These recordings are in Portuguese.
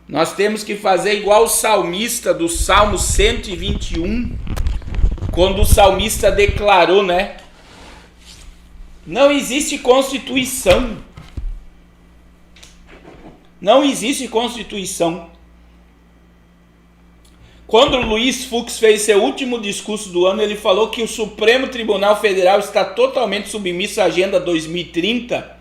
Nós temos que fazer igual o salmista do Salmo 121, quando o salmista declarou, né? Não existe Constituição. Não existe Constituição. Quando o Luiz Fux fez seu último discurso do ano, ele falou que o Supremo Tribunal Federal está totalmente submisso à Agenda 2030.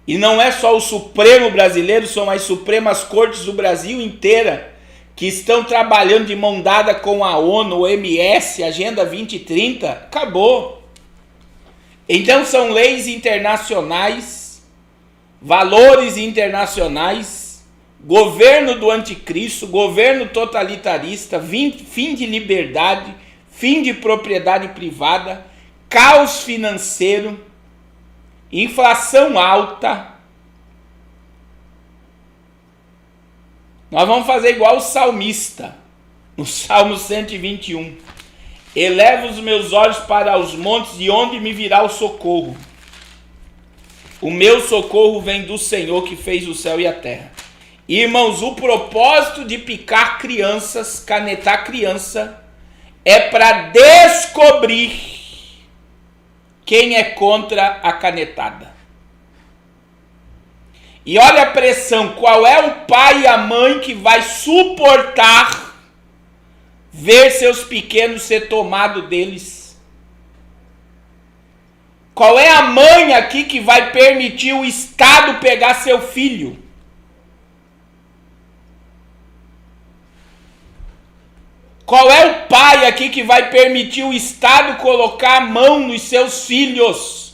E não é só o Supremo brasileiro, são as Supremas Cortes do Brasil inteira que estão trabalhando de mão dada com a ONU, OMS, Agenda 2030. Acabou. Então são leis internacionais, valores internacionais, governo do anticristo, governo totalitarista, fim de liberdade, fim de propriedade privada, caos financeiro, inflação alta. Nós vamos fazer igual o salmista, no Salmo 121. Elevo os meus olhos para os montes, de onde me virá o socorro. O meu socorro vem do Senhor que fez o céu e a terra. Irmãos, o propósito de picar crianças, canetar criança, é para descobrir quem é contra a canetada. E olha a pressão, qual é o pai e a mãe que vai suportar ver seus pequenos ser tomado deles? Qual é a mãe aqui que vai permitir o Estado pegar seu filho? Qual é o pai aqui que vai permitir o Estado colocar a mão nos seus filhos?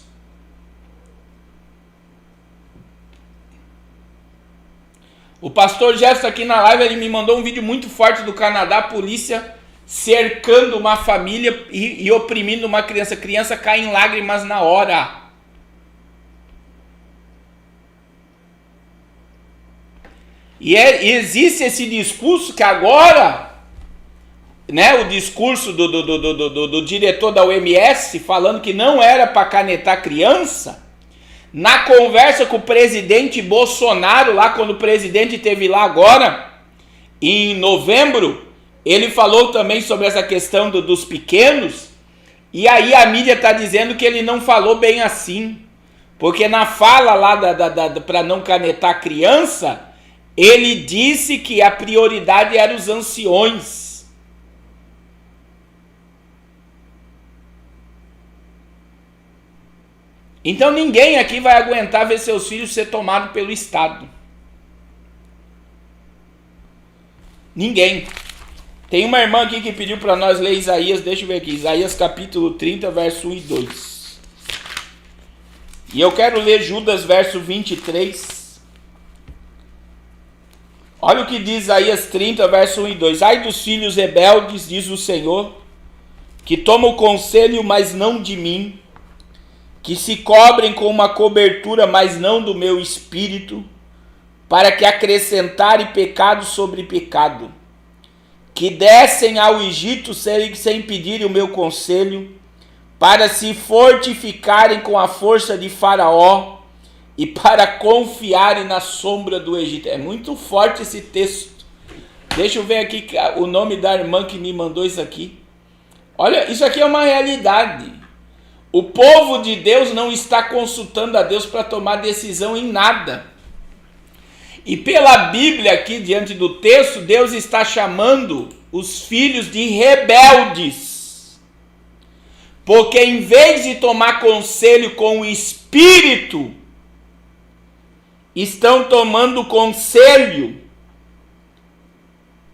O pastor Jefferson aqui na live, ele me mandou um vídeo muito forte do Canadá, a polícia cercando uma família e oprimindo uma criança. A criança cai em lágrimas na hora. E existe esse discurso que agora, né, o discurso do diretor da OMS falando que não era para canetar criança. Na conversa com o presidente Bolsonaro, lá quando o presidente esteve lá agora, em novembro, ele falou também sobre essa questão dos pequenos, e aí a mídia está dizendo que ele não falou bem assim, porque na fala lá para não canetar criança, ele disse que a prioridade era os anciões. Então ninguém aqui vai aguentar ver seus filhos ser tomados pelo Estado. Ninguém. Tem uma irmã aqui que pediu para nós ler Isaías, deixa eu ver aqui, Isaías capítulo 30, verso 1 e 2. E eu quero ler Judas, verso 23. Olha o que diz Isaías 30, verso 1 e 2. Ai dos filhos rebeldes, diz o Senhor, que tomam o conselho, mas não de mim, que se cobrem com uma cobertura, mas não do meu espírito, para que acrescentarem pecado sobre pecado, que descem ao Egito sem pedirem o meu conselho, para se fortificarem com a força de Faraó e para confiarem na sombra do Egito. É muito forte esse texto. Deixa eu ver aqui o nome da irmã que me mandou isso aqui. Olha, isso aqui é uma realidade. O povo de Deus não está consultando a Deus para tomar decisão em nada. E pela Bíblia aqui, diante do texto, Deus está chamando os filhos de rebeldes. Porque em vez de tomar conselho com o Espírito, estão tomando conselho,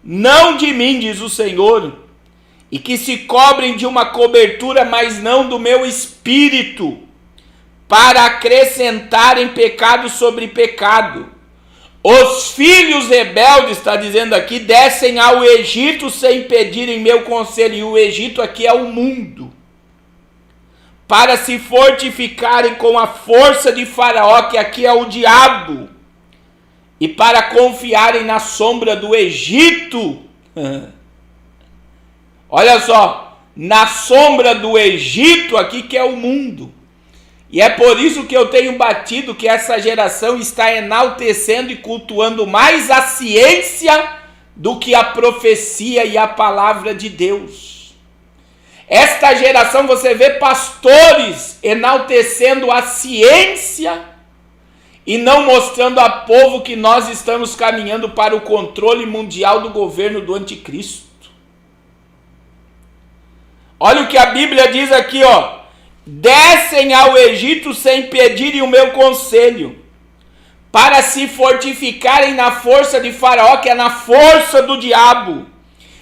não de mim, diz o Senhor, e que se cobrem de uma cobertura, mas não do meu espírito, para acrescentarem pecado sobre pecado. Os filhos rebeldes, está dizendo aqui, descem ao Egito sem pedirem meu conselho, e o Egito aqui é o mundo, para se fortificarem com a força de Faraó, que aqui é o diabo, e para confiarem na sombra do Egito. Olha só, na sombra do Egito aqui que é o mundo. E é por isso que eu tenho batido que essa geração está enaltecendo e cultuando mais a ciência do que a profecia e a palavra de Deus. Esta geração, você vê pastores enaltecendo a ciência e não mostrando a povo que nós estamos caminhando para o controle mundial do governo do anticristo. Olha o que a Bíblia diz aqui, ó. Descem ao Egito sem pedirem o meu conselho, para se fortificarem na força de Faraó, que é na força do diabo,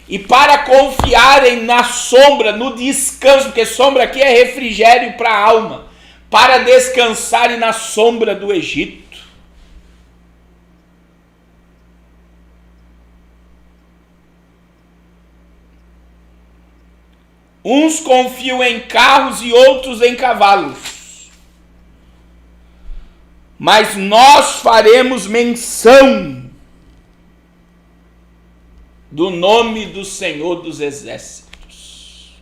e para confiarem na sombra, no descanso, porque sombra aqui é refrigério para a alma, para descansarem na sombra do Egito. Uns confiam em carros e outros em cavalos. Mas nós faremos menção do nome do Senhor dos Exércitos.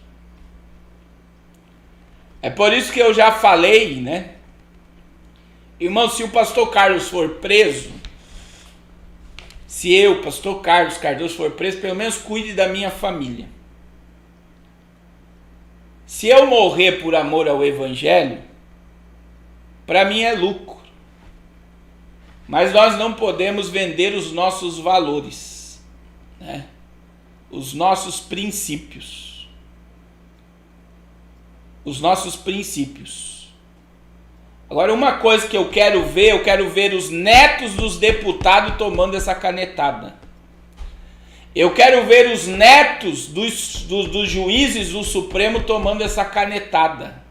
É por isso que eu já falei, né? Irmão, se o pastor Carlos for preso, se eu, pastor Carlos Cardoso, for preso, pelo menos cuide da minha família. Se eu morrer por amor ao Evangelho, para mim é lucro. Mas nós não podemos vender os nossos valores, né? Os nossos princípios. Os nossos princípios. Agora, uma coisa que eu quero ver os netos dos deputados tomando essa canetada. Eu quero ver os netos dos juízes do Supremo tomando essa canetada.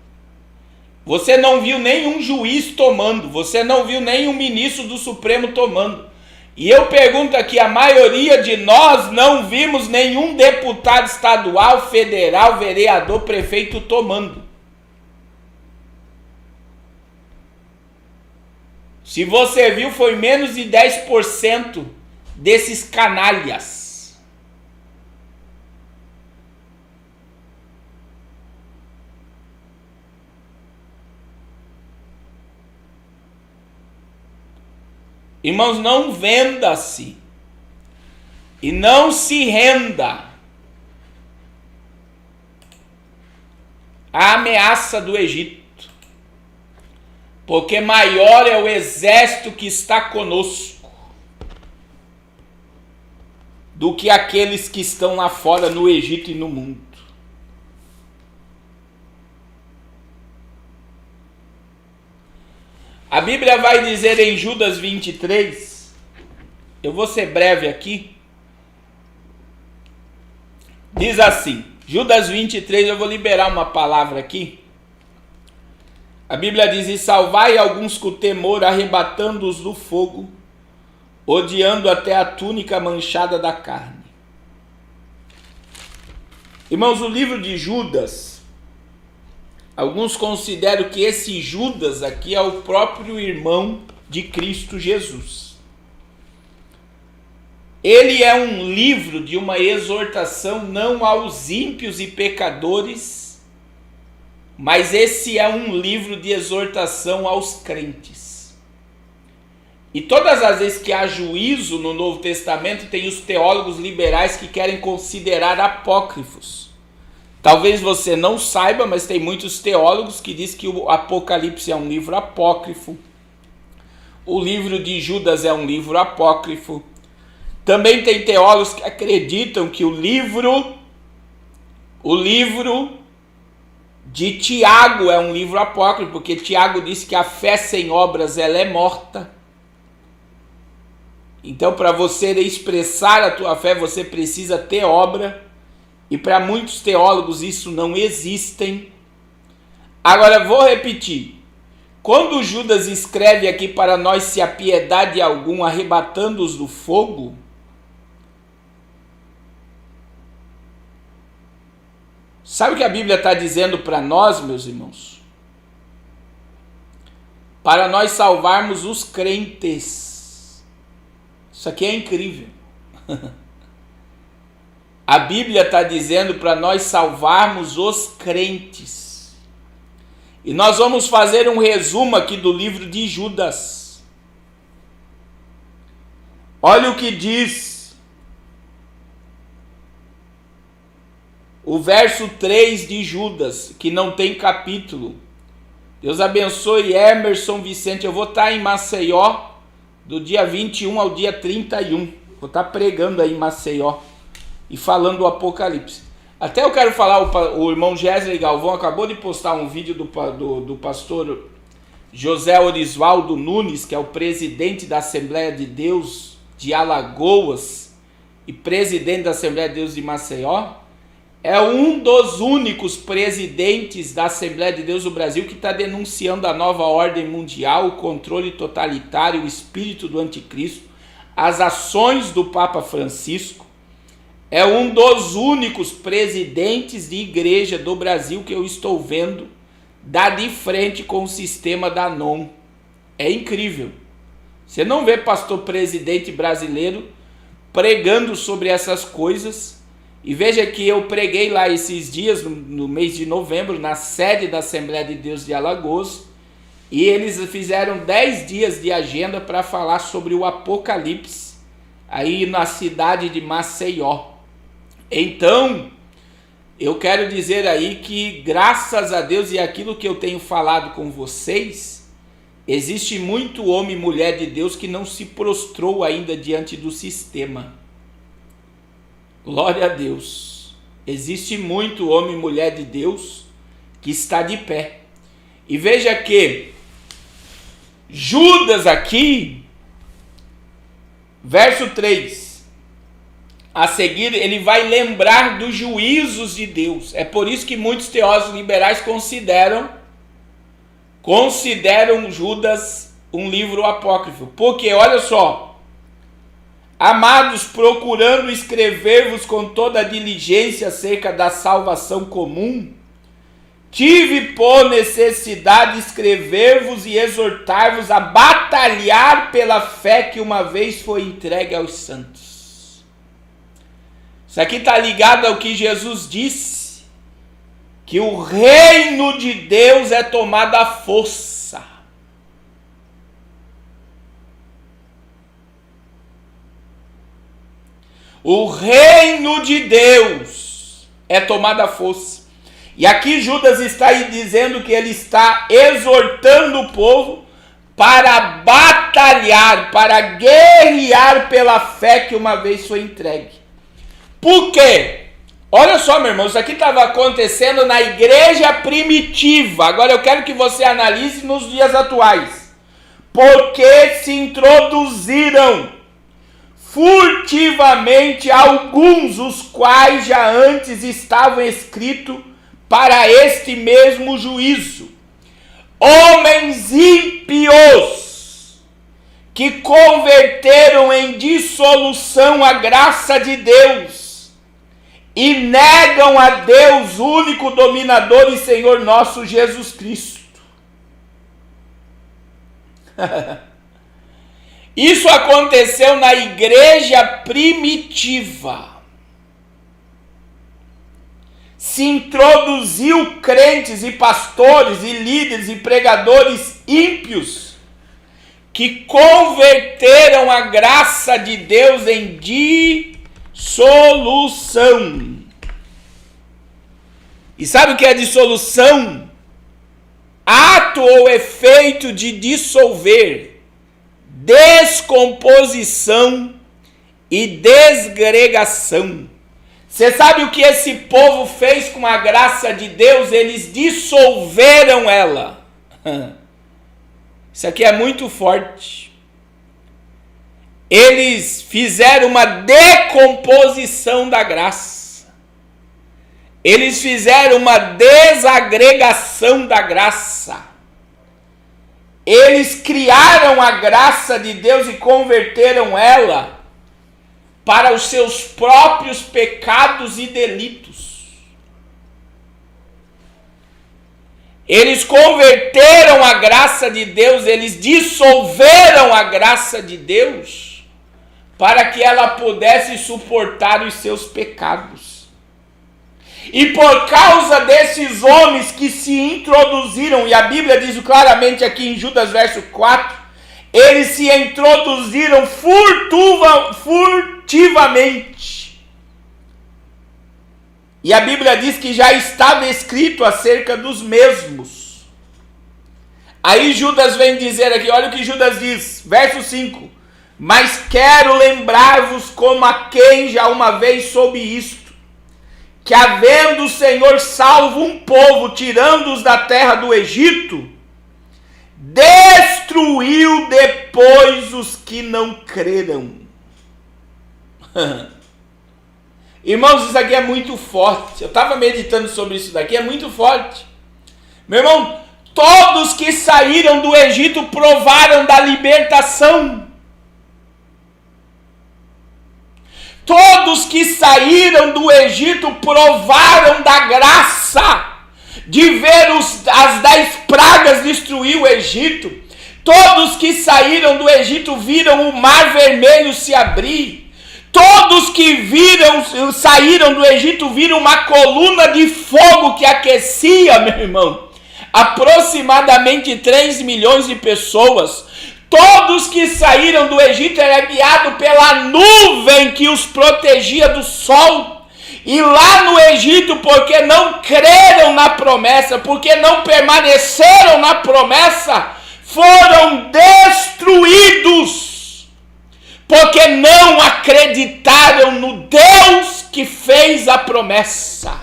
Você não viu nenhum juiz tomando, você não viu nenhum ministro do Supremo tomando. E eu pergunto aqui, a maioria de nós não vimos nenhum deputado estadual, federal, vereador, prefeito tomando. Se você viu, foi menos de 10% desses canalhas. Irmãos, não venda-se e não se renda à ameaça do Egito, porque maior é o exército que está conosco do que aqueles que estão lá fora no Egito e no mundo. A Bíblia vai dizer em Judas 23, eu vou ser breve aqui, diz assim, Judas 23, eu vou liberar uma palavra aqui. A Bíblia diz, e salvai alguns com temor, arrebatando-os do fogo, odiando até a túnica manchada da carne. Irmãos, o livro de Judas, alguns consideram que esse Judas aqui é o próprio irmão de Cristo Jesus. Ele é um livro de uma exortação não aos ímpios e pecadores, mas esse é um livro de exortação aos crentes. E todas as vezes que há juízo no Novo Testamento, tem os teólogos liberais que querem considerar apócrifos. Talvez você não saiba, mas tem muitos teólogos que dizem que o Apocalipse é um livro apócrifo. O livro de Judas é um livro apócrifo. Também tem teólogos que acreditam que o livro de Tiago é um livro apócrifo, porque Tiago disse que a fé sem obras ela é morta. Então, para você expressar a tua fé, você precisa ter obra. E para muitos teólogos isso não existe. Agora, vou repetir. Quando Judas escreve aqui para nós se a piedade algum arrebatando-os do fogo, sabe o que a Bíblia está dizendo para nós, meus irmãos? Para nós salvarmos os crentes. Isso aqui é incrível. A Bíblia está dizendo para nós salvarmos os crentes. E nós vamos fazer um resumo aqui do livro de Judas. Olha o que diz o verso 3 de Judas, que não tem capítulo. Deus abençoe Emerson Vicente. Eu vou estar em Maceió do dia 21 ao dia 31. Vou estar pregando aí em Maceió e falando do Apocalipse. Até eu quero falar, o irmão Gesley Galvão acabou de postar um vídeo do pastor José Orisvaldo Nunes, que é o presidente da Assembleia de Deus de Alagoas e presidente da Assembleia de Deus de Maceió. É um dos únicos presidentes da Assembleia de Deus do Brasil que está denunciando a nova ordem mundial, o controle totalitário, o espírito do anticristo, as ações do Papa Francisco. É um dos únicos presidentes de igreja do Brasil que eu estou vendo dar de frente com o sistema da ANON. É incrível. Você não vê pastor presidente brasileiro pregando sobre essas coisas. E veja que eu preguei lá esses dias, no mês de novembro, na sede da Assembleia de Deus de Alagoas. E eles fizeram 10 dias de agenda para falar sobre o Apocalipse, aí na cidade de Maceió. Então, eu quero dizer aí que, graças a Deus e aquilo que eu tenho falado com vocês, existe muito homem e mulher de Deus que não se prostrou ainda diante do sistema. Glória a Deus. Existe muito homem e mulher de Deus que está de pé. E veja que Judas aqui, verso 3, a seguir ele vai lembrar dos juízos de Deus. É por isso que muitos teólogos liberais consideram Judas um livro apócrifo. Porque, olha só, amados, procurando escrever-vos com toda a diligência acerca da salvação comum, tive por necessidade escrever-vos e exortar-vos a batalhar pela fé que uma vez foi entregue aos santos. Isso aqui está ligado ao que Jesus disse, que o reino de Deus é tomado à força. O reino de Deus é tomado à força. E aqui Judas está aí dizendo que ele está exortando o povo para batalhar, para guerrear pela fé que uma vez foi entregue. Por quê? Olha só, meu irmão, isso aqui estava acontecendo na igreja primitiva. Agora eu quero que você analise nos dias atuais. Porque se introduziram furtivamente alguns, os quais já antes estavam escritos para este mesmo juízo. Homens ímpios, que converteram em dissolução a graça de Deus e negam a Deus, único dominador e Senhor nosso Jesus Cristo. Isso aconteceu na igreja primitiva. Se introduziu crentes e pastores e líderes e pregadores ímpios que converteram a graça de Deus em dissolução. E sabe o que é dissolução? Ato ou efeito de dissolver, descomposição e desgregação. Você sabe o que esse povo fez com a graça de Deus? Eles dissolveram ela. Isso aqui é muito forte. Eles fizeram uma decomposição da graça. Eles fizeram uma desagregação da graça. Eles criaram a graça de Deus e converteram ela para os seus próprios pecados e delitos. Eles converteram a graça de Deus, eles dissolveram a graça de Deus para que ela pudesse suportar os seus pecados. E por causa desses homens que se introduziram, e a Bíblia diz claramente aqui em Judas verso 4, eles se introduziram furtivamente. E a Bíblia diz que já estava escrito acerca dos mesmos. Aí Judas vem dizer aqui, olha o que Judas diz, verso 5. Mas quero lembrar-vos como a quem já uma vez soube isto, que havendo o Senhor salvo um povo, tirando-os da terra do Egito, destruiu depois os que não creram. Irmãos, isso aqui é muito forte. Eu estava meditando sobre isso daqui, é muito forte. Meu irmão, todos que saíram do Egito provaram da libertação. Todos que saíram do Egito provaram da graça de ver as 10 pragas destruir o Egito. Todos que saíram do Egito viram o mar vermelho se abrir. Todos que saíram do Egito viram uma coluna de fogo que aquecia, meu irmão, aproximadamente 3 milhões de pessoas. Todos que saíram do Egito eram guiados pela nuvem que os protegia do sol. E lá no Egito, porque não creram na promessa, porque não permaneceram na promessa, foram destruídos. Porque não acreditaram no Deus que fez a promessa.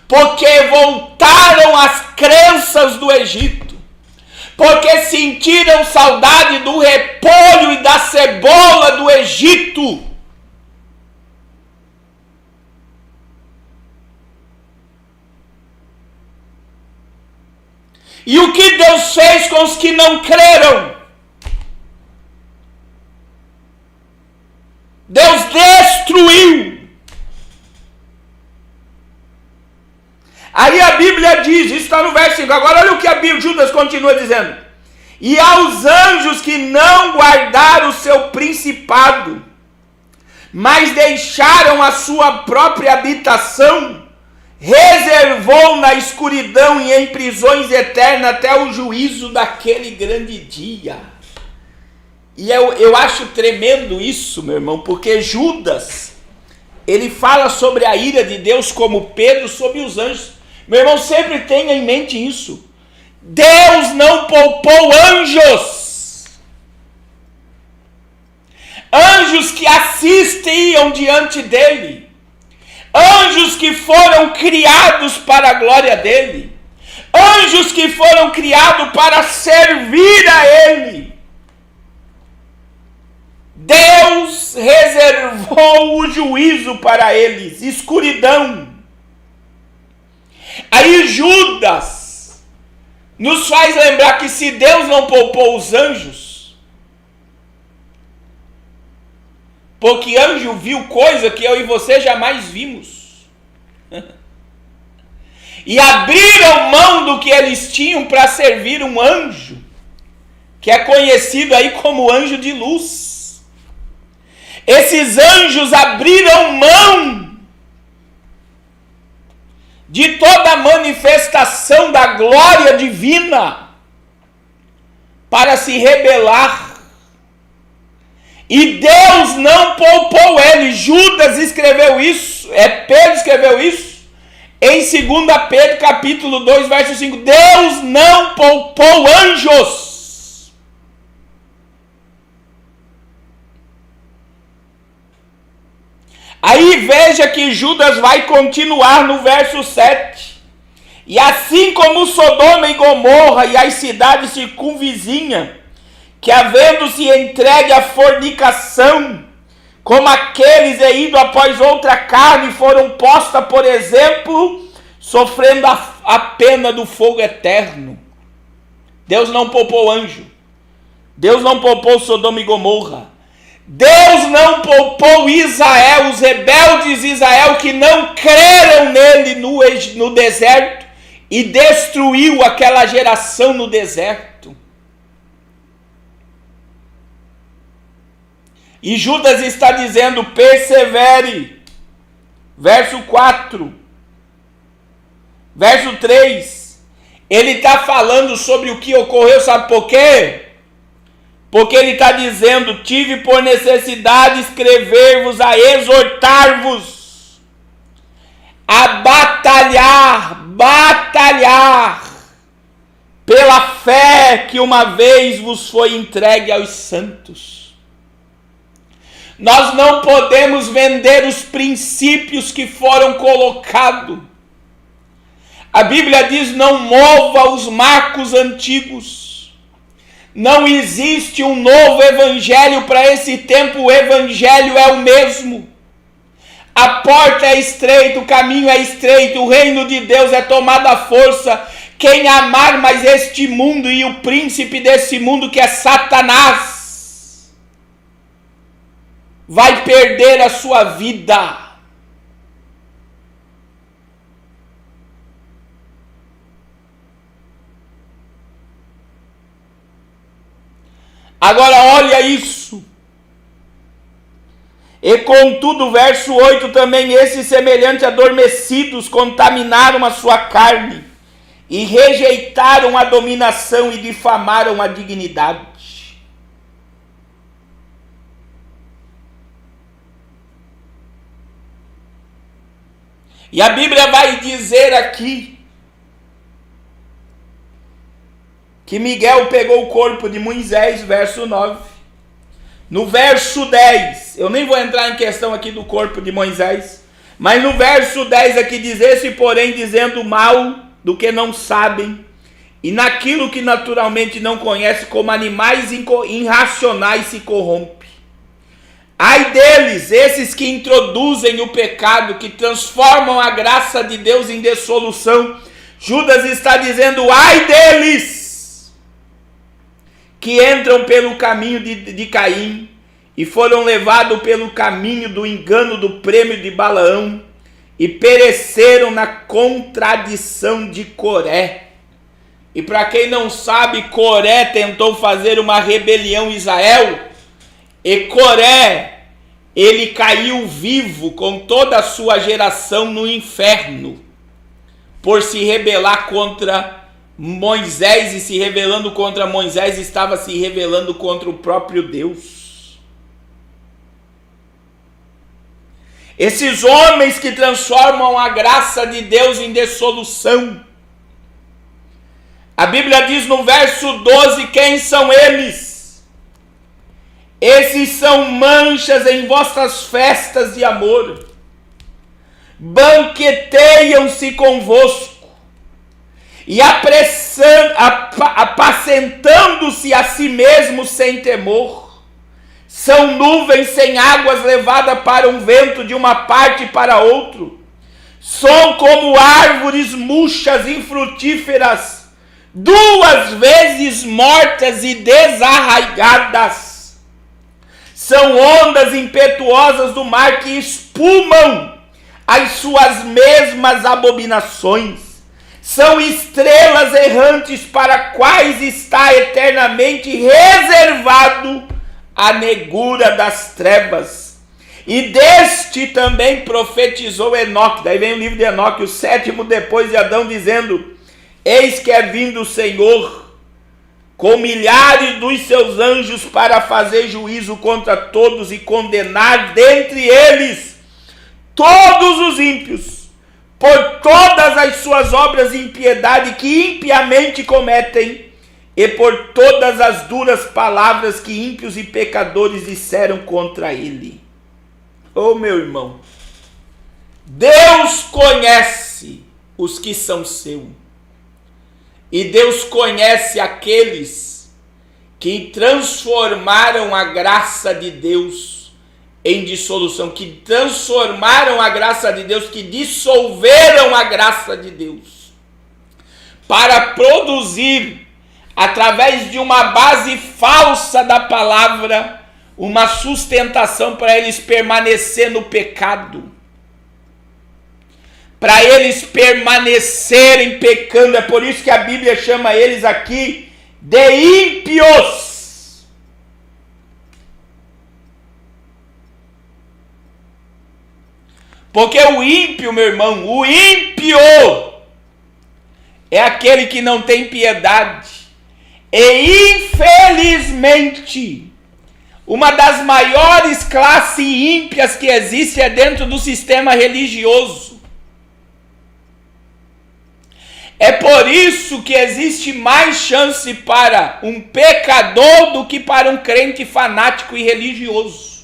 Porque voltaram às crenças do Egito. Porque sentiram saudade do repolho e da cebola do Egito. E o que Deus fez com os que não creram? Deus destruiu. Aí a Bíblia diz, isso está no verso 5, agora olha o que a Bíblia, Judas continua dizendo. E aos anjos que não guardaram o seu principado, mas deixaram a sua própria habitação, reservou na escuridão e em prisões eternas até o juízo daquele grande dia. E eu acho tremendo isso, meu irmão, porque Judas, ele fala sobre a ira de Deus como Pedro sobre os anjos. Meu irmão, sempre tenha em mente isso. Deus não poupou anjos. Anjos que assistiam diante dele. Anjos que foram criados para a glória dele. Anjos que foram criados para servir a ele. Deus reservou o juízo para eles, escuridão. Aí Judas nos faz lembrar que se Deus não poupou os anjos, porque anjo viu coisa que eu e você jamais vimos, e abriram mão do que eles tinham para servir um anjo, que é conhecido aí como anjo de luz. Esses anjos abriram mão de toda a manifestação da glória divina para se rebelar. E Deus não poupou ele. Judas escreveu isso, Pedro escreveu isso, em 2 Pedro capítulo 2, verso 5. Deus não poupou anjos. Aí veja que Judas vai continuar no verso 7. E assim como Sodoma e Gomorra e as cidades circunvizinhas, que havendo-se entregue à fornicação, como aqueles e indo após outra carne, foram postas, por exemplo, sofrendo a pena do fogo eterno. Deus não poupou anjo. Deus não poupou Sodoma e Gomorra. Deus não poupou Israel, os rebeldes de Israel que não creram nele no deserto e destruiu aquela geração no deserto. E Judas está dizendo: persevere, verso 4, verso 3, ele está falando sobre o que ocorreu, sabe por quê? Porque ele está dizendo: tive por necessidade escrever-vos, a exortar-vos, a batalhar pela fé que uma vez vos foi entregue aos santos. Nós não podemos vender os princípios que foram colocados. A Bíblia diz: não mova os marcos antigos. Não existe um novo evangelho para esse tempo, o evangelho é o mesmo. A porta é estreita, o caminho é estreito, o reino de Deus é tomado à força. Quem amar mais este mundo e o príncipe desse mundo, que é Satanás, vai perder a sua vida. Agora olha isso. E contudo, verso 8 também, esses semelhante adormecidos contaminaram a sua carne e rejeitaram a dominação e difamaram a dignidade. E a Bíblia vai dizer aqui que Miguel pegou o corpo de Moisés, verso 9. No verso 10, eu nem vou entrar em questão aqui do corpo de Moisés, mas no verso 10 aqui diz: esse porém dizendo mal do que não sabem, e naquilo que naturalmente não conhece, como animais irracionais se corrompe. Ai deles, esses que introduzem o pecado, que transformam a graça de Deus em dissolução. Judas está dizendo: ai deles, que entram pelo caminho de Caim, e foram levados pelo caminho do engano do prêmio de Balaão, e pereceram na contradição de Coré. E para quem não sabe, Coré tentou fazer uma rebelião em Israel, e Coré, ele caiu vivo com toda a sua geração no inferno, por se rebelar contra Moisés, e se rebelando contra Moisés, estava se rebelando contra o próprio Deus. Esses homens que transformam a graça de Deus em dissolução. A Bíblia diz no verso 12, quem são eles? Esses são manchas em vossas festas de amor, banqueteiam-se convosco, e apacentando-se a si mesmos sem temor. São nuvens sem águas levadas para um vento de uma parte para outro. São como árvores murchas infrutíferas, 2 vezes mortas e desarraigadas. São ondas impetuosas do mar que espumam as suas mesmas abominações. São estrelas errantes para quais está eternamente reservado a negura das trevas. E deste também profetizou Enoque. Daí vem o livro de Enoque, o 7º depois de Adão, dizendo: eis que é vindo o Senhor com milhares dos seus anjos para fazer juízo contra todos e condenar dentre eles todos os ímpios, por todas as suas obras de impiedade que impiamente cometem, e por todas as duras palavras que ímpios e pecadores disseram contra ele. Oh, meu irmão, Deus conhece os que são seus. E Deus conhece aqueles que transformaram a graça de Deus em dissolução, que transformaram a graça de Deus, que dissolveram a graça de Deus, para produzir, através de uma base falsa da palavra, uma sustentação para eles permanecer no pecado, para eles permanecerem pecando. É por isso que a Bíblia chama eles aqui de ímpios. Porque o ímpio, meu irmão, o ímpio é aquele que não tem piedade. E infelizmente, uma das maiores classes ímpias que existe é dentro do sistema religioso. É por isso que existe mais chance para um pecador do que para um crente fanático e religioso.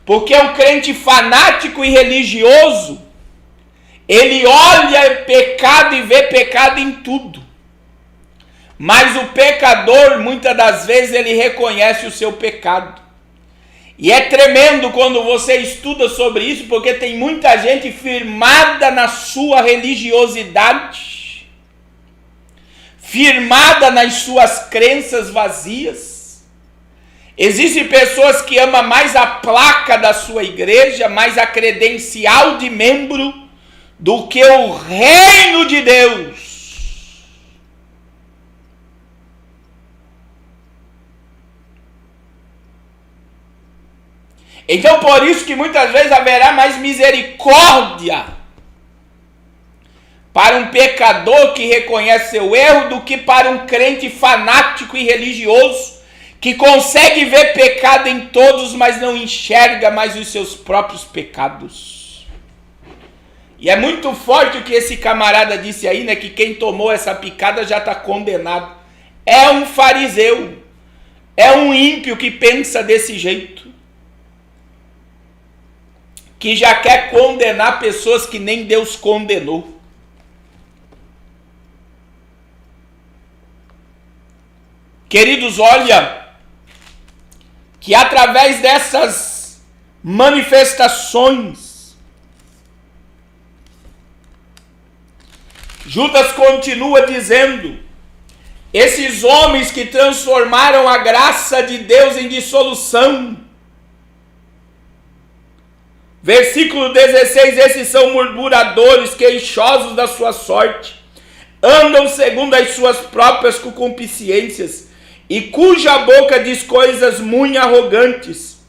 Porque o crente fanático e religioso, ele olha pecado e vê pecado em tudo. Mas o pecador, muitas das vezes, ele reconhece o seu pecado. E é tremendo quando você estuda sobre isso, porque tem muita gente firmada na sua religiosidade, firmada nas suas crenças vazias. Existem pessoas que amam mais a placa da sua igreja, mais a credencial de membro, do que o reino de Deus. Então, por isso que muitas vezes haverá mais misericórdia para um pecador que reconhece seu erro do que para um crente fanático e religioso que consegue ver pecado em todos, mas não enxerga mais os seus próprios pecados. E é muito forte o que esse camarada disse aí, né? Que quem tomou essa picada já está condenado. É um fariseu, é um ímpio que pensa desse jeito, que já quer condenar pessoas que nem Deus condenou. Queridos, olha, que através dessas manifestações, Judas continua dizendo, esses homens que transformaram a graça de Deus em dissolução. Versículo 16, esses são murmuradores, queixosos da sua sorte, andam segundo as suas próprias concupiscências, e cuja boca diz coisas muito arrogantes,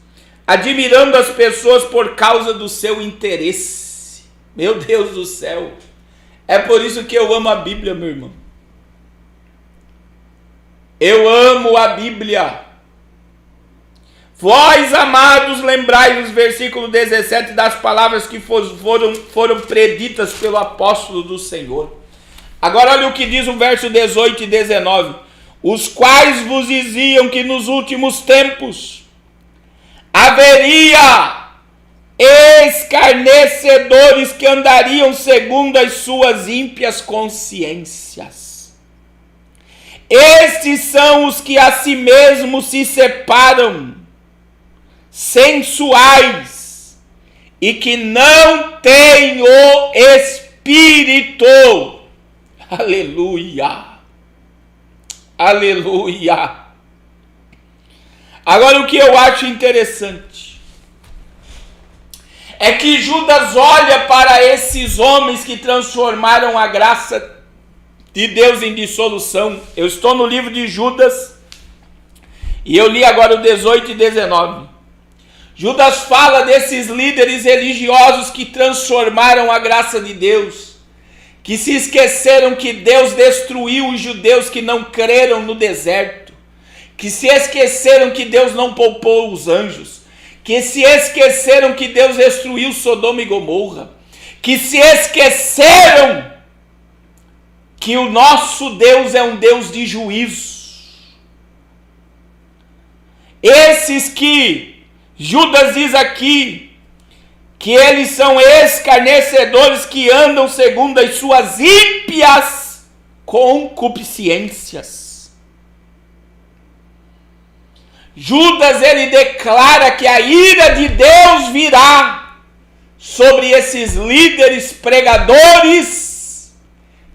admirando as pessoas por causa do seu interesse. Meu Deus do céu, é por isso que eu amo a Bíblia, meu irmão. Eu amo a Bíblia. Vós, amados, lembrai-vos, versículo 17, das palavras que foram preditas pelo apóstolo do Senhor. Agora olha o que diz o verso 18 e 19. Os quais vos diziam que nos últimos tempos haveria escarnecedores que andariam segundo as suas ímpias consciências. Estes são os que a si mesmos se separam, sensuais, e que não têm o Espírito. Aleluia! Aleluia! Agora o que eu acho interessante é que Judas olha para esses homens que transformaram a graça de Deus em dissolução. Eu estou no livro de Judas e eu li agora o 18 e 19. Judas fala desses líderes religiosos que transformaram a graça de Deus, que se esqueceram que Deus destruiu os judeus que não creram no deserto, que se esqueceram que Deus não poupou os anjos, que se esqueceram que Deus destruiu Sodoma e Gomorra, que se esqueceram que o nosso Deus é um Deus de juízo. Esses que Judas diz aqui, que eles são escarnecedores que andam segundo as suas ímpias concupiscências. Judas, ele declara que a ira de Deus virá sobre esses líderes pregadores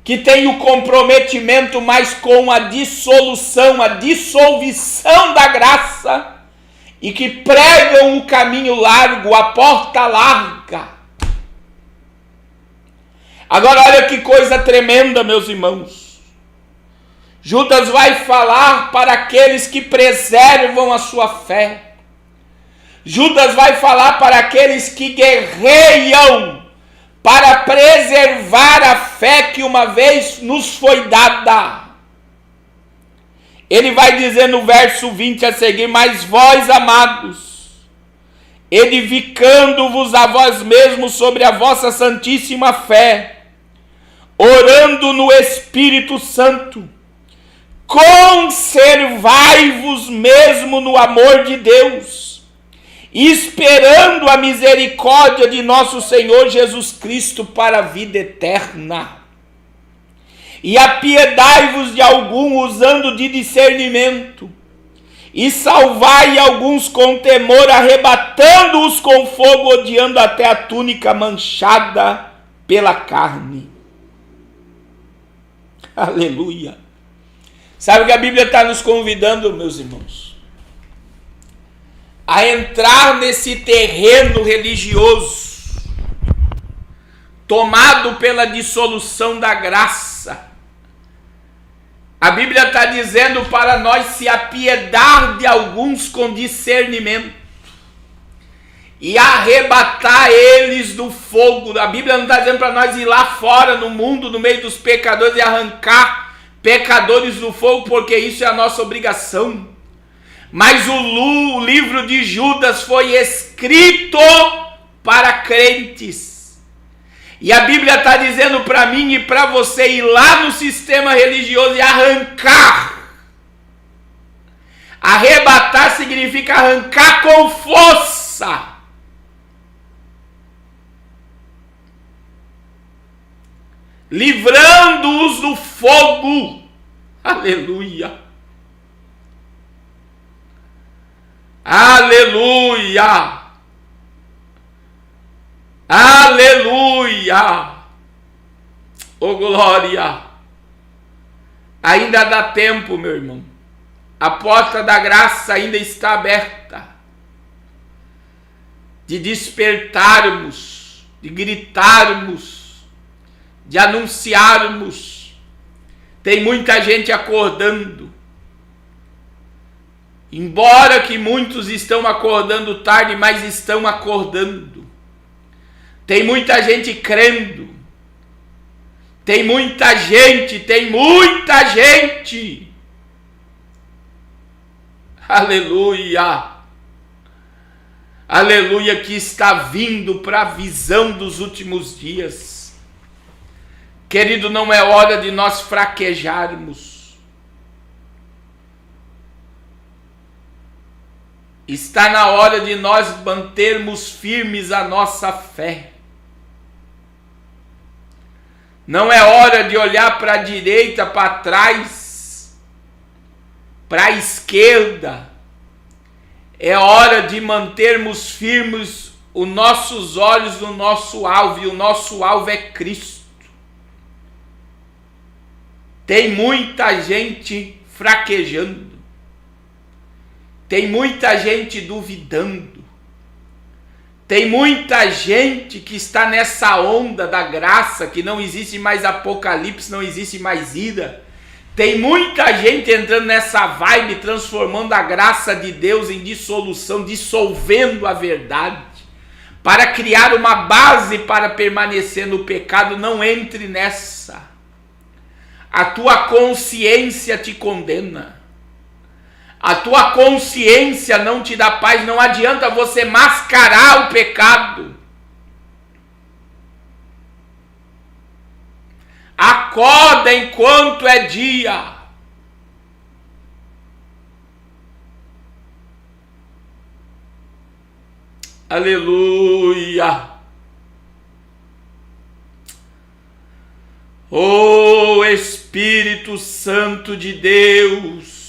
que têm o comprometimento mais com a dissolução, a dissolução da graça, e que pregam o caminho largo, a porta larga. Agora olha que coisa tremenda, meus irmãos. Judas vai falar para aqueles que preservam a sua fé. Judas vai falar para aqueles que guerreiam para preservar a fé que uma vez nos foi dada. Ele vai dizer no verso 20 a seguir: mas vós, amados, edificando-vos a vós mesmos sobre a vossa santíssima fé, orando no Espírito Santo, conservai-vos mesmo no amor de Deus, esperando a misericórdia de nosso Senhor Jesus Cristo para a vida eterna. E apiedai-vos de algum usando de discernimento, e salvai alguns com temor, arrebatando-os com fogo, odiando até a túnica manchada pela carne. Aleluia! Sabe que a Bíblia está nos convidando, meus irmãos, a entrar nesse terreno religioso, tomado pela dissolução da graça. A Bíblia está dizendo para nós se apiedar de alguns com discernimento e arrebatar eles do fogo. A Bíblia não está dizendo para nós ir lá fora no mundo, no meio dos pecadores, e arrancar pecadores do fogo, porque isso é a nossa obrigação. Mas o livro de Judas foi escrito para crentes. E a Bíblia está dizendo para mim e para você ir lá no sistema religioso e arrancar. Arrebatar significa arrancar com força. Livrando-os do fogo. Aleluia. Aleluia. Aleluia! Oh glória! Ainda dá tempo, meu irmão. A porta da graça ainda está aberta. De despertarmos, de gritarmos, de anunciarmos. Tem muita gente acordando. Embora que muitos estão acordando tarde, mas estão acordando. Tem muita gente crendo. Tem muita gente. Aleluia. Aleluia, que está vindo para a visão dos últimos dias. Querido, não é hora de nós fraquejarmos. Está na hora de nós mantermos firmes a nossa fé. Não é hora de olhar para a direita, para trás, para a esquerda. É hora de mantermos firmes os nossos olhos no nosso alvo, e o nosso alvo é Cristo. Tem muita gente fraquejando. Tem muita gente duvidando. Tem muita gente que está nessa onda da graça, que não existe mais apocalipse, não existe mais ira. Tem muita gente entrando nessa vibe, transformando a graça de Deus em dissolução, dissolvendo a verdade, para criar uma base para permanecer no pecado. Não entre nessa. A tua consciência te condena. A tua consciência não te dá paz. Não adianta você mascarar o pecado. Acorda enquanto é dia. Aleluia. Oh Espírito Santo de Deus.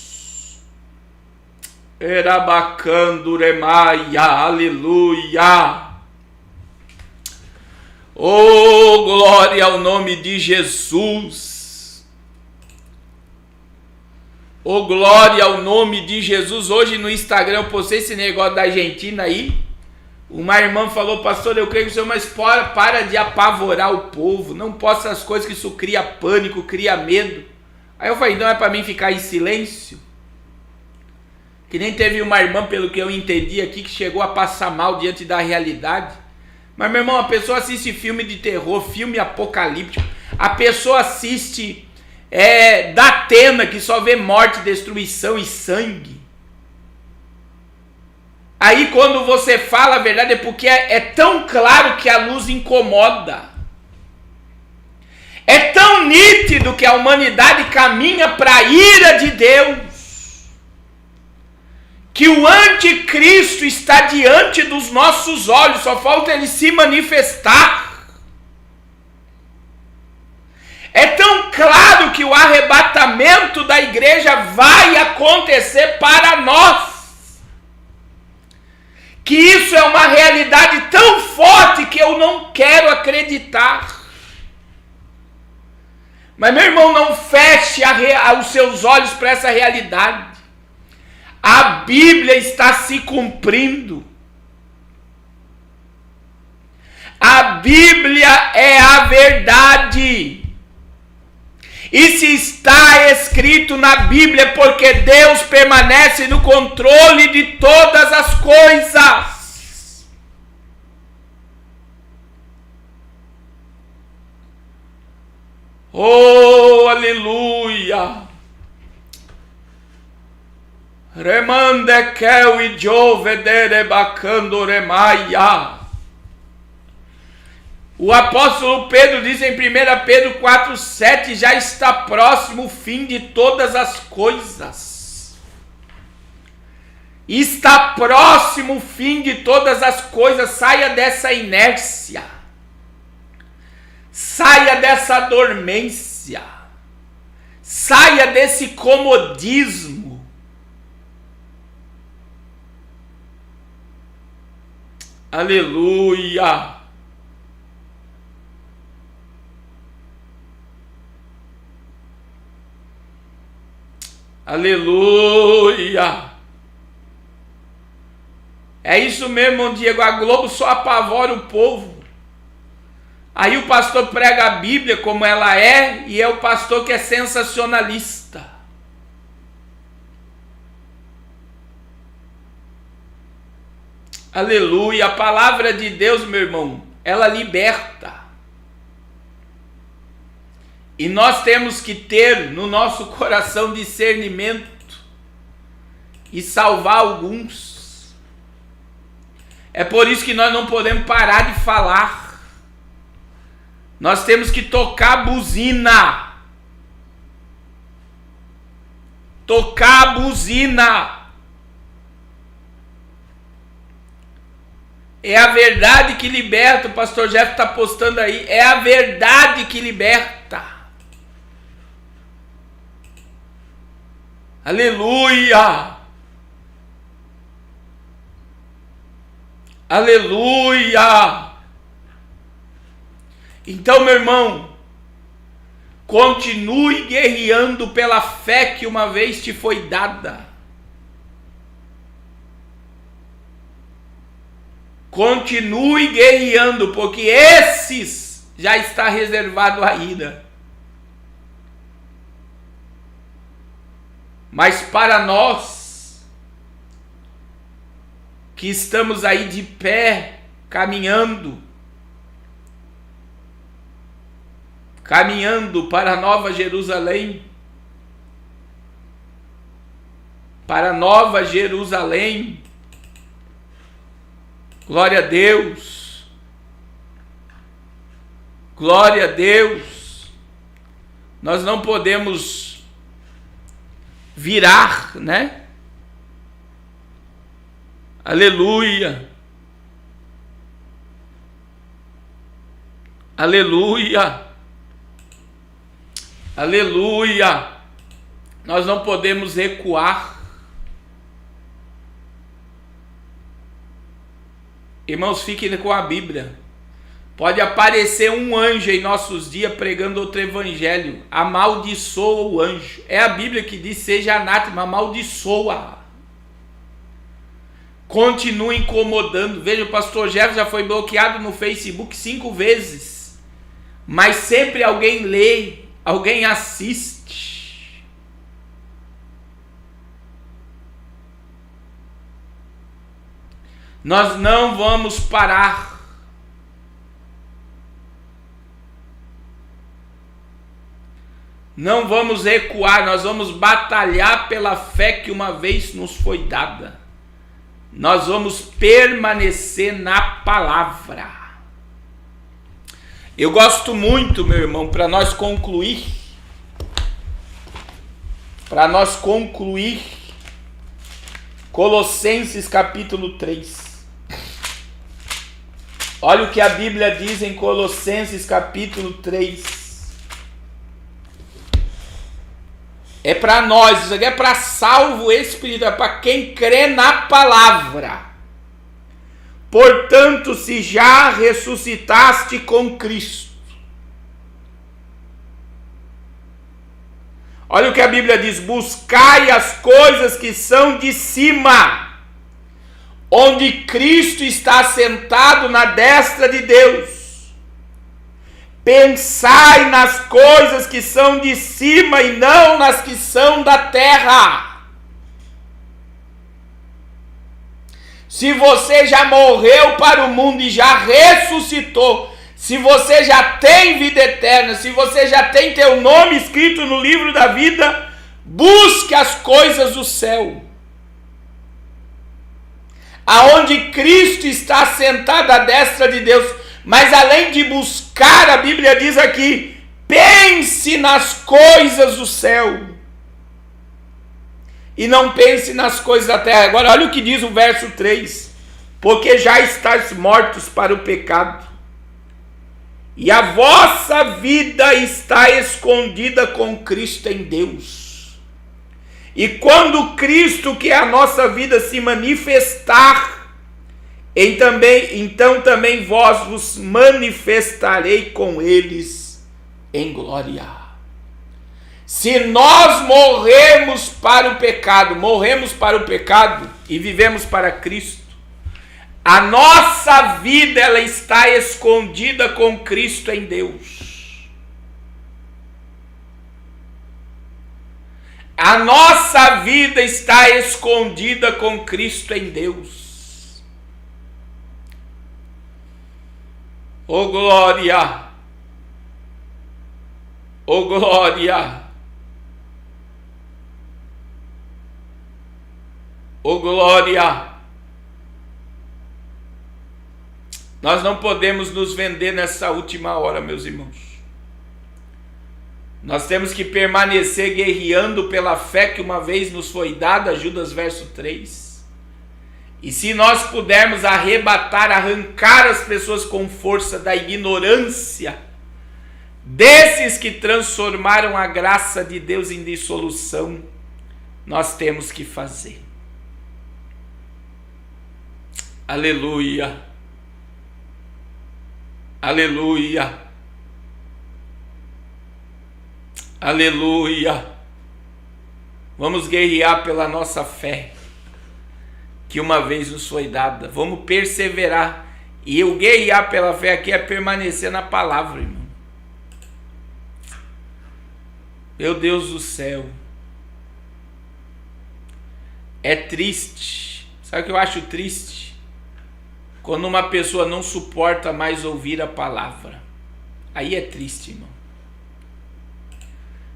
Erabacanduremaia, aleluia. Oh, glória ao nome de Jesus. Oh, glória ao nome de Jesus. Hoje no Instagram eu postei esse negócio da Argentina aí. Uma irmã falou: pastor, eu creio que o senhor, mas para de apavorar o povo. Não posta as coisas, que isso cria pânico, cria medo. Aí eu falei: não é para mim ficar em silêncio? Que nem teve uma irmã, pelo que eu entendi aqui, que chegou a passar mal diante da realidade. Mas, meu irmão, a pessoa assiste filme de terror, filme apocalíptico. A pessoa assiste Datena, que só vê morte, destruição e sangue. Aí quando você fala a verdade é porque é tão claro que a luz incomoda. É tão nítido que a humanidade caminha para a ira de Deus, que o anticristo está diante dos nossos olhos, só falta ele se manifestar. É tão claro que o arrebatamento da igreja vai acontecer para nós, que isso é uma realidade tão forte que eu não quero acreditar. Mas, meu irmão, não feche os seus olhos para essa realidade. A Bíblia está se cumprindo. A Bíblia é a verdade. E se está escrito na Bíblia, porque Deus permanece no controle de todas as coisas. Oh, aleluia! Remande que o Jove dere bacando remaia. O apóstolo Pedro diz em 1 Pedro 4,7, já está próximo o fim de todas as coisas. Está próximo o fim de todas as coisas. Saia dessa inércia. Saia dessa dormência. Saia desse comodismo. Aleluia. Aleluia. É isso mesmo, Diego. A Globo só apavora o povo. Aí o pastor prega a Bíblia como ela é, e é o pastor que é sensacionalista. Aleluia. A palavra de Deus, meu irmão, ela liberta. E nós temos que ter no nosso coração discernimento e salvar alguns. É por isso que nós não podemos parar de falar. Nós temos que tocar a buzina. Tocar a buzina. É a verdade que liberta. O pastor Jeff está postando aí. É a verdade que liberta. Aleluia! Aleluia! Então, meu irmão, continue guerreando pela fé que uma vez te foi dada. Continue guerreando, porque esses já está reservado a ira. Mas para nós, que estamos aí de pé, caminhando para a Nova Jerusalém, para Nova Jerusalém, glória a Deus, glória a Deus, nós não podemos virar, né? Aleluia. Aleluia. Aleluia. Nós não podemos recuar. Irmãos, fiquem com a Bíblia. Pode aparecer um anjo em nossos dias pregando outro evangelho. Amaldiçoa o anjo. É a Bíblia que diz: seja anátema, amaldiçoa. Continua incomodando. Veja, o pastor Jeff já foi bloqueado no Facebook 5 vezes. Mas sempre alguém lê, alguém assiste. Nós não vamos parar. Não vamos recuar, nós vamos batalhar pela fé que uma vez nos foi dada. Nós vamos permanecer na palavra. Eu gosto muito, meu irmão, para nós concluir, Colossenses capítulo 3. Olha o que a Bíblia diz em Colossenses capítulo 3. É para nós, isso aqui é para salvo espiritual, para quem crê na palavra. Portanto, se já ressuscitaste com Cristo. Olha o que a Bíblia diz: buscai as coisas que são de cima, onde Cristo está sentado na destra de Deus. Pensai nas coisas que são de cima e não nas que são da terra. Se você já morreu para o mundo e já ressuscitou, se você já tem vida eterna, se você já tem teu nome escrito no livro da vida, busque as coisas do céu, aonde Cristo está sentado à destra de Deus. Mas além de buscar, a Bíblia diz aqui, pense nas coisas do céu e não pense nas coisas da terra. Agora olha o que diz o verso 3: porque já estáis mortos para o pecado, e a vossa vida está escondida com Cristo em Deus. E quando Cristo, que é a nossa vida, se manifestar, então também vós vos manifestarei com eles em glória. Se nós morremos para o pecado e vivemos para Cristo, a nossa vida ela está escondida com Cristo em Deus. A nossa vida está escondida com Cristo em Deus. Oh glória! Oh glória! Oh glória! Nós não podemos nos vender nessa última hora, meus irmãos. Nós temos que permanecer guerreando pela fé que uma vez nos foi dada, Judas verso 3. E se nós pudermos arrancar as pessoas com força da ignorância desses que transformaram a graça de Deus em dissolução, nós temos que fazer. Aleluia! Aleluia! Aleluia! Vamos guerrear pela nossa fé que uma vez nos foi dada. Vamos perseverar. E o guerrear pela fé aqui é permanecer na palavra, irmão. Meu Deus do céu. É triste. Sabe o que eu acho triste? Quando uma pessoa não suporta mais ouvir a palavra. Aí é triste, irmão.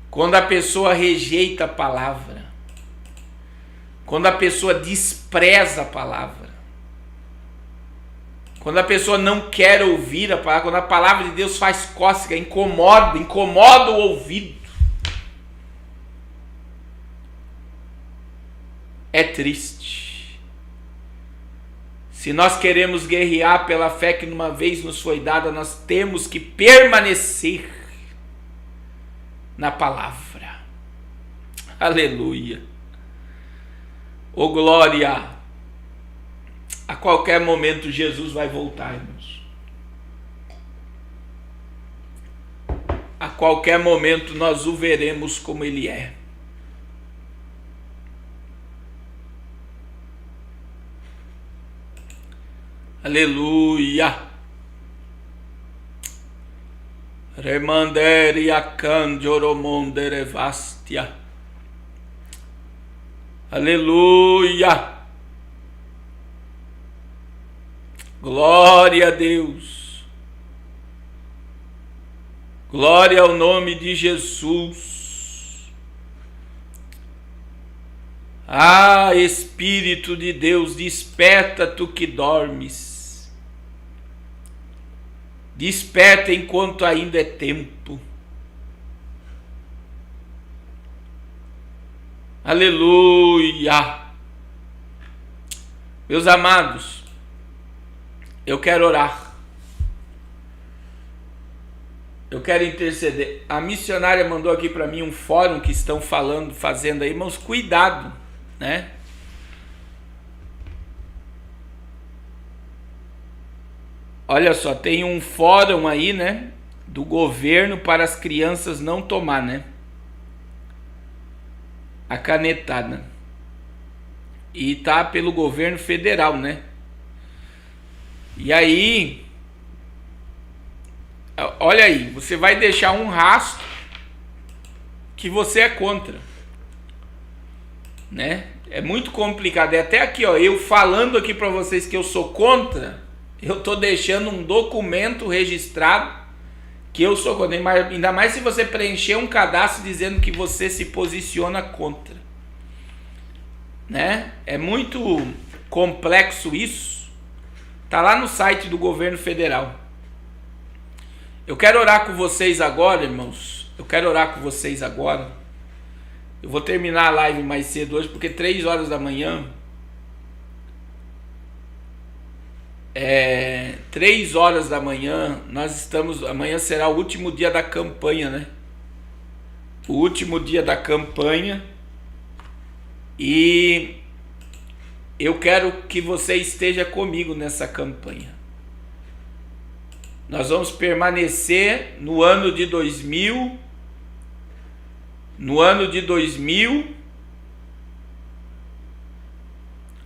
Quando a pessoa rejeita a palavra. Quando a pessoa despreza a palavra. Quando a pessoa não quer ouvir a palavra. Quando a palavra de Deus faz cócega, incomoda o ouvido. É triste. Se nós queremos guerrear pela fé que uma vez nos foi dada, nós temos que permanecer na palavra. Aleluia. Oh glória! A qualquer momento Jesus vai voltar, irmãos. A qualquer momento nós o veremos como ele é. Aleluia! Remandere acandioromondere vastia. Aleluia! Glória a Deus. Glória ao nome de Jesus. Ah, Espírito de Deus, desperta tu que dormes. Desperta enquanto ainda é tempo. Aleluia. Meus amados, eu quero orar. Eu quero interceder. A missionária mandou aqui para mim um fórum que estão fazendo aí, irmãos, cuidado, né? Olha só, tem um fórum aí, né, do governo para as crianças não tomar, né, a canetada. E tá pelo governo federal, né? E aí, olha aí, você vai deixar um rastro que você é contra, né? É muito complicado. É até aqui, ó, eu falando aqui para vocês que eu sou contra, eu tô deixando um documento registrado que eu sou contra. Ainda mais se você preencher um cadastro dizendo que você se posiciona contra, né? É muito complexo isso. Tá lá no site do governo federal. Eu quero orar com vocês agora, irmãos. Eu quero orar com vocês agora. Eu vou terminar a live mais cedo hoje, porque 3 horas da manhã 3 horas da manhã, amanhã será o último dia da campanha, né? O último dia da campanha. E eu quero que você esteja comigo nessa campanha. Nós vamos permanecer no ano de 2000.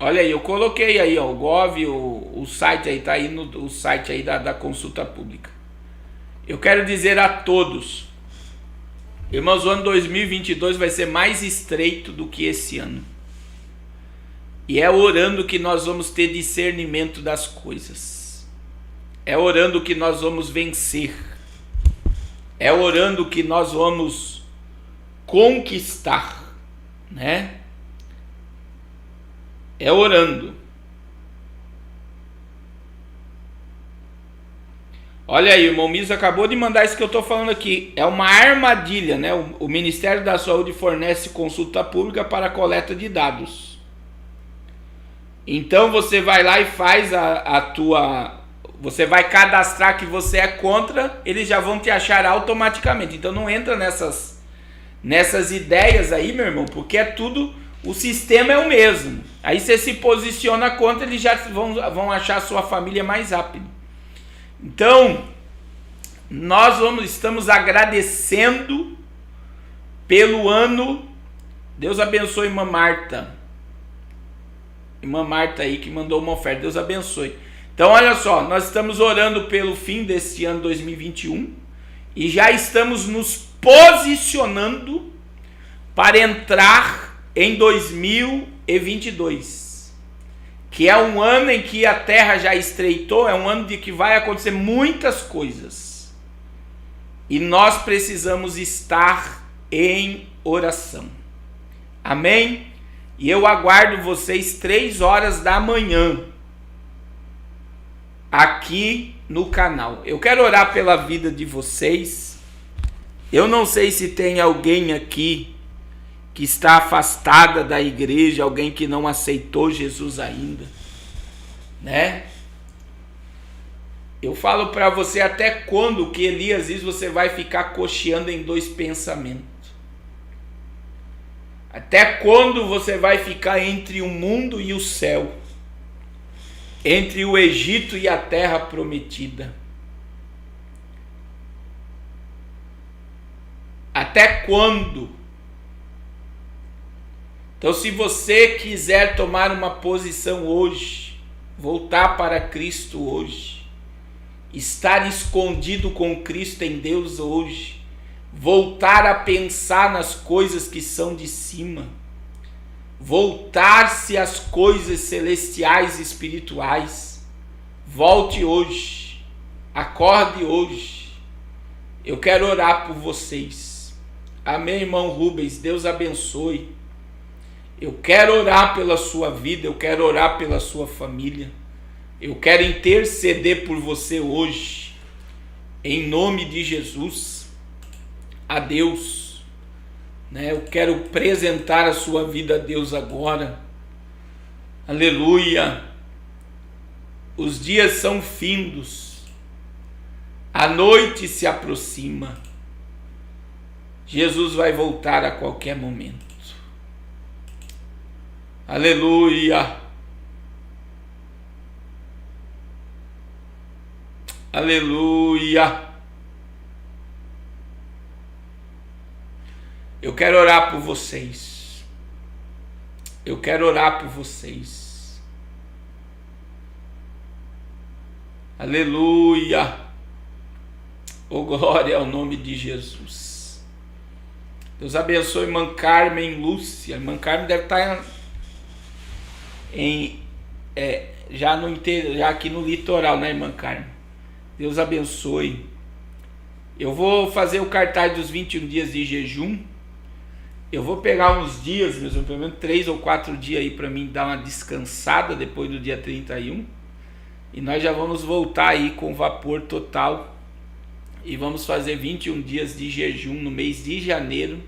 Olha aí, eu coloquei aí, ó, o Gov, o site aí, tá aí o site aí da consulta pública. Eu quero dizer a todos, irmãos, o ano 2022 vai ser mais estreito do que esse ano. E é orando que nós vamos ter discernimento das coisas. É orando que nós vamos vencer. É orando que nós vamos conquistar, né? É orando. Olha aí, o irmão Miso acabou de mandar isso que eu estou falando aqui. É uma armadilha, né? O Ministério da Saúde fornece consulta pública para a coleta de dados. Então você vai lá e faz você vai cadastrar que você é contra, eles já vão te achar automaticamente. Então não entra nessas ideias aí, meu irmão, porque é tudo, o sistema é o mesmo. Aí você se posiciona contra, eles já vão achar a sua família mais rápido. Então, nós estamos agradecendo pelo ano. Deus abençoe irmã Marta. Irmã Marta aí que mandou uma oferta. Deus abençoe. Então, olha só, nós estamos orando pelo fim desse ano 2021 e já estamos nos posicionando para entrar em 2022, que é um ano em que a terra já estreitou, é um ano de que vai acontecer muitas coisas e nós precisamos estar em oração. Amém? E eu aguardo vocês 3 horas da manhã aqui no canal. Eu quero orar pela vida de vocês. Eu não sei se tem alguém aqui que está afastada da igreja, alguém que não aceitou Jesus ainda, né? Eu falo para você, até quando que Elias diz, você vai ficar cocheando em 2 pensamentos? Até quando você vai ficar entre o mundo e o céu? Entre o Egito e a terra prometida? Até quando? Então, se você quiser tomar uma posição hoje, voltar para Cristo hoje, estar escondido com Cristo em Deus hoje, voltar a pensar nas coisas que são de cima, voltar-se às coisas celestiais e espirituais, Volte hoje. Acorde hoje. Eu quero orar por vocês. Amém, irmão Rubens? Deus abençoe. Eu quero orar pela sua vida, eu quero orar pela sua família. Eu quero interceder por você hoje. Em nome de Jesus. A Deus. Eu quero apresentar a sua vida a Deus agora. Aleluia. Os dias são findos. A noite se aproxima. Jesus vai voltar a qualquer momento. Aleluia. Aleluia. Eu quero orar por vocês. Eu quero orar por vocês. Aleluia. Oh, glória ao nome de Jesus. Deus abençoe irmã Carmen Lúcia. Irmã Carmen deve estar já aqui no litoral, né, irmã Carmen? Deus abençoe. Eu vou fazer o cartaz dos 21 dias de jejum. Eu vou pegar uns dias, mesmo, pelo menos 3 ou 4 dias aí para mim dar uma descansada depois do dia 31. E nós já vamos voltar aí com vapor total. E vamos fazer 21 dias de jejum no mês de janeiro,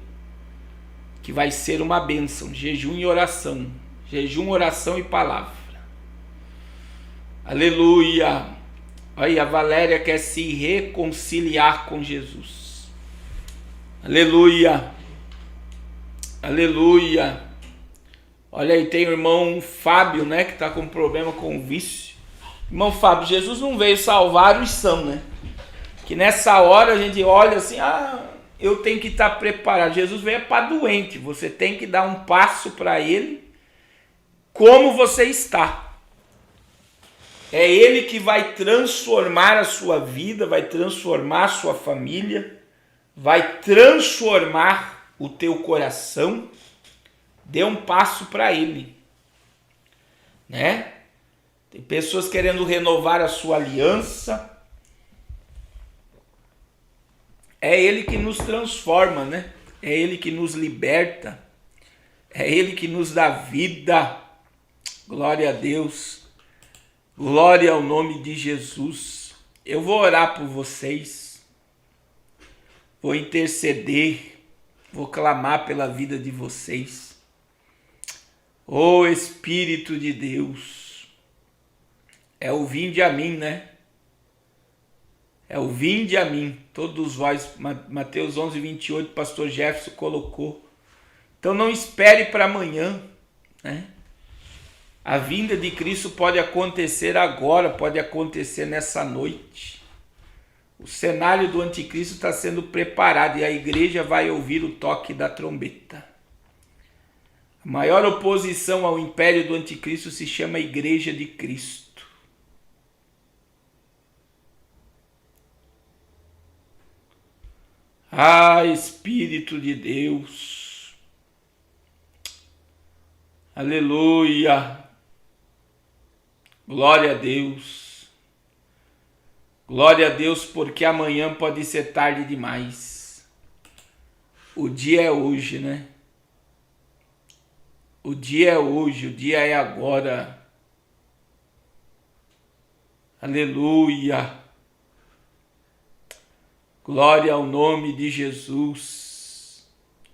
que vai ser uma bênção. Jejum e oração. Jejum, oração e palavra. Aleluia. Aí a Valéria quer se reconciliar com Jesus. Aleluia. Aleluia. Olha aí, tem o irmão Fábio, né, que está com problema com o vício. Irmão Fábio, Jesus não veio salvar os são, né? Que nessa hora a gente olha assim, eu tenho que estar preparado. Jesus veio para doente, você tem que dar um passo para ele, como você está. É ele que vai transformar a sua vida, vai transformar a sua família, vai transformar o teu coração. Dê um passo para ele, né? Tem pessoas querendo renovar a sua aliança. É ele que nos transforma, né? É ele que nos liberta. É ele que nos dá vida. Glória a Deus. Glória ao nome de Jesus. Eu vou orar por vocês. Vou interceder. Vou clamar pela vida de vocês. Ô Espírito de Deus. É o vinde a mim, né? É o vinde a mim. Todos vós. Mateus 11, 28, pastor Jefferson colocou. Então não espere para amanhã, né? A vinda de Cristo pode acontecer agora, pode acontecer nessa noite. O cenário do anticristo está sendo preparado e a igreja vai ouvir o toque da trombeta. A maior oposição ao império do anticristo se chama Igreja de Cristo. Espírito de Deus. Aleluia. Glória a Deus. Glória a Deus, porque amanhã pode ser tarde demais. O dia é hoje, né? O dia é hoje, o dia é agora. Aleluia. Glória ao nome de Jesus.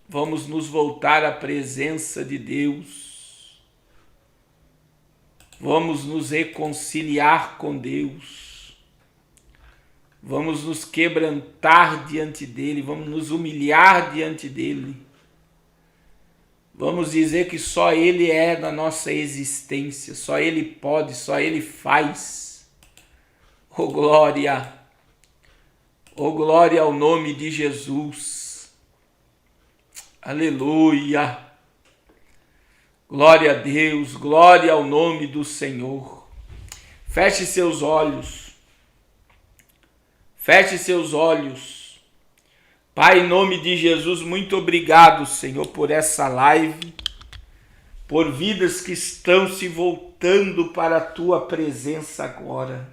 Vamos nos voltar à presença de Deus. Vamos nos reconciliar com Deus. Vamos nos quebrantar diante dele. Vamos nos humilhar diante dele. Vamos dizer que só ele é na nossa existência. Só ele pode, só ele faz. Oh glória! Oh, glória ao nome de Jesus. Aleluia. Glória a Deus, glória ao nome do Senhor. Feche seus olhos. Feche seus olhos. Pai, em nome de Jesus, muito obrigado, Senhor, por essa live. por vidas que estão se voltando para a tua presença agora.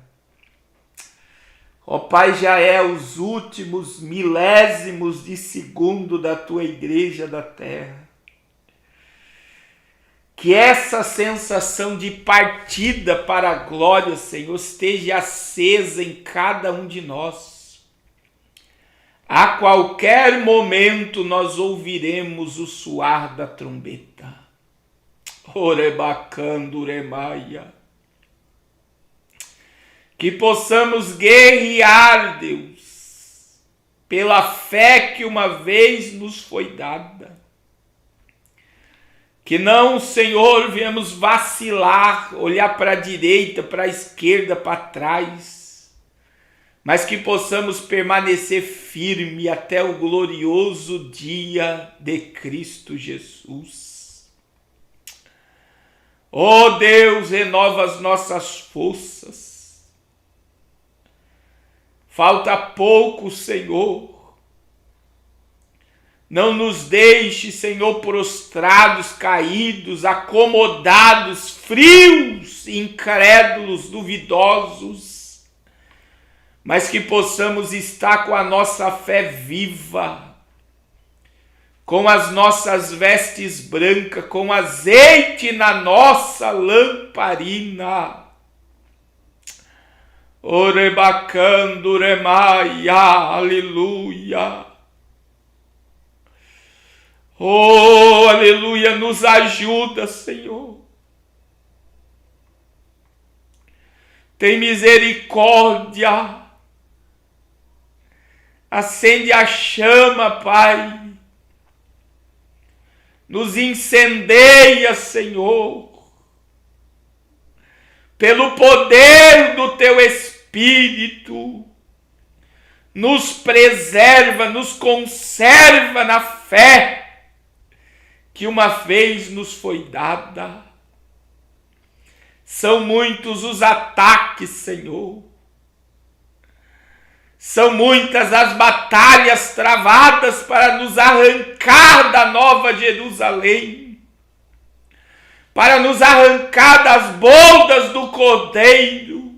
Ó Pai, já é os últimos milésimos de segundo da tua igreja da terra. Que essa sensação de partida para a glória, Senhor, esteja acesa em cada um de nós. A qualquer momento nós ouviremos o soar da trombeta. Orebacanduremaia. Que possamos guerrear, Deus, pela fé que uma vez nos foi dada. Que não, Senhor, viemos vacilar, olhar para a direita, para a esquerda, para trás, mas que possamos permanecer firme até o glorioso dia de Cristo Jesus. Ó Deus, renova as nossas forças. Falta pouco, Senhor. Não nos deixe, Senhor, prostrados, caídos, acomodados, frios, incrédulos, duvidosos, mas que possamos estar com a nossa fé viva, com as nossas vestes brancas, com azeite na nossa lamparina. Orebacanduremaia, aleluia. Oh, aleluia, nos ajuda, Senhor. Tem misericórdia. Acende a chama, Pai. Nos incendeia, Senhor. Pelo poder do Teu Espírito. Nos preserva, nos conserva na fé que uma vez nos foi dada. São muitos os ataques, Senhor. São muitas as batalhas travadas para nos arrancar da Nova Jerusalém, para nos arrancar das boldas do Cordeiro,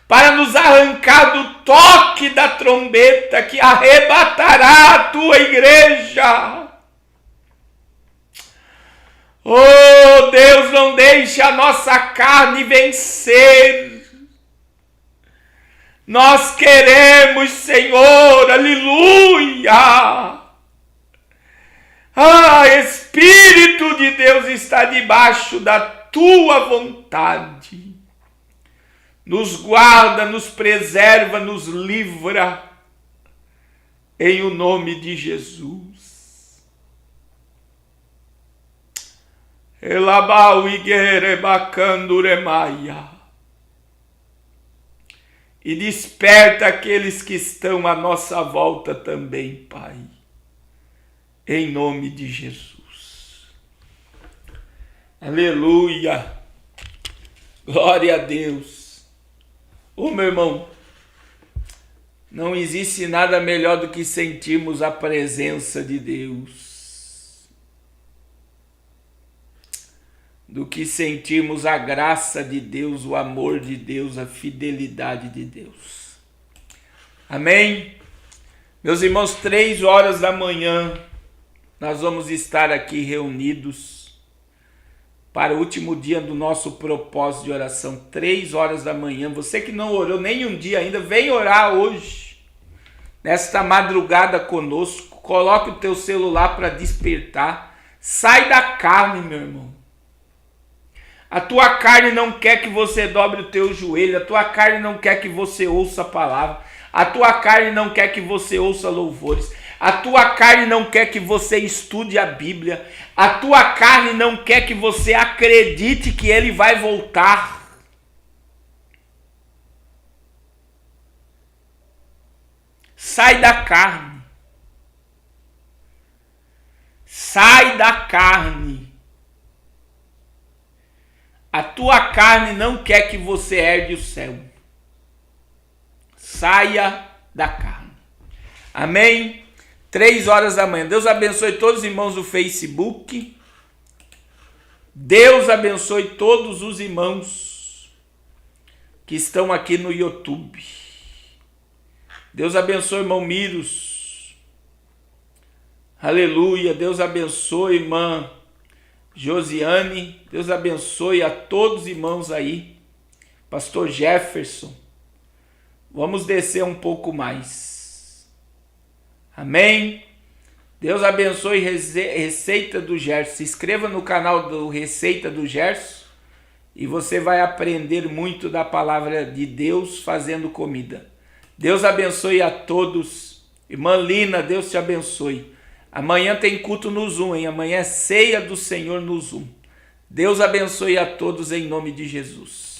para nos arrancar do toque da trombeta que arrebatará a tua igreja. Oh Deus, não deixe a nossa carne vencer. Nós queremos, Senhor, aleluia. Espírito de Deus está debaixo da tua vontade. Nos guarda, nos preserva, nos livra, em o nome de Jesus. Elabau iguerebacanduremaia. E desperta aqueles que estão à nossa volta também, Pai. Em nome de Jesus. Aleluia. Glória a Deus. Ô meu irmão, não existe nada melhor do que sentirmos a presença de Deus. Do que sentirmos a graça de Deus, o amor de Deus, a fidelidade de Deus. Amém? Meus irmãos, 3 horas da manhã, nós vamos estar aqui reunidos para o último dia do nosso propósito de oração. 3 horas da manhã. Você que não orou nem um dia ainda, vem orar hoje. Nesta madrugada conosco. Coloque o teu celular para despertar. Sai da carne, meu irmão. A tua carne não quer que você dobre o teu joelho. A tua carne não quer que você ouça a palavra. A tua carne não quer que você ouça louvores. A tua carne não quer que você estude a Bíblia. A tua carne não quer que você acredite que ele vai voltar. Sai da carne. Sai da carne. A tua carne não quer que você herde o céu. Saia da carne. Amém? 3 horas da manhã. Deus abençoe todos os irmãos do Facebook. Deus abençoe todos os irmãos que estão aqui no YouTube. Deus abençoe, irmão Miros. Aleluia. Deus abençoe, irmã Josiane. Deus abençoe a todos os irmãos aí. Pastor Jefferson. Vamos descer um pouco mais. Amém. Deus abençoe Receita do Gerson. Se inscreva no canal do Receita do Gerson e você vai aprender muito da palavra de Deus fazendo comida. Deus abençoe a todos. Irmã Lina, Deus te abençoe. Amanhã tem culto no Zoom, hein? Amanhã é ceia do Senhor no Zoom. Deus abençoe a todos em nome de Jesus.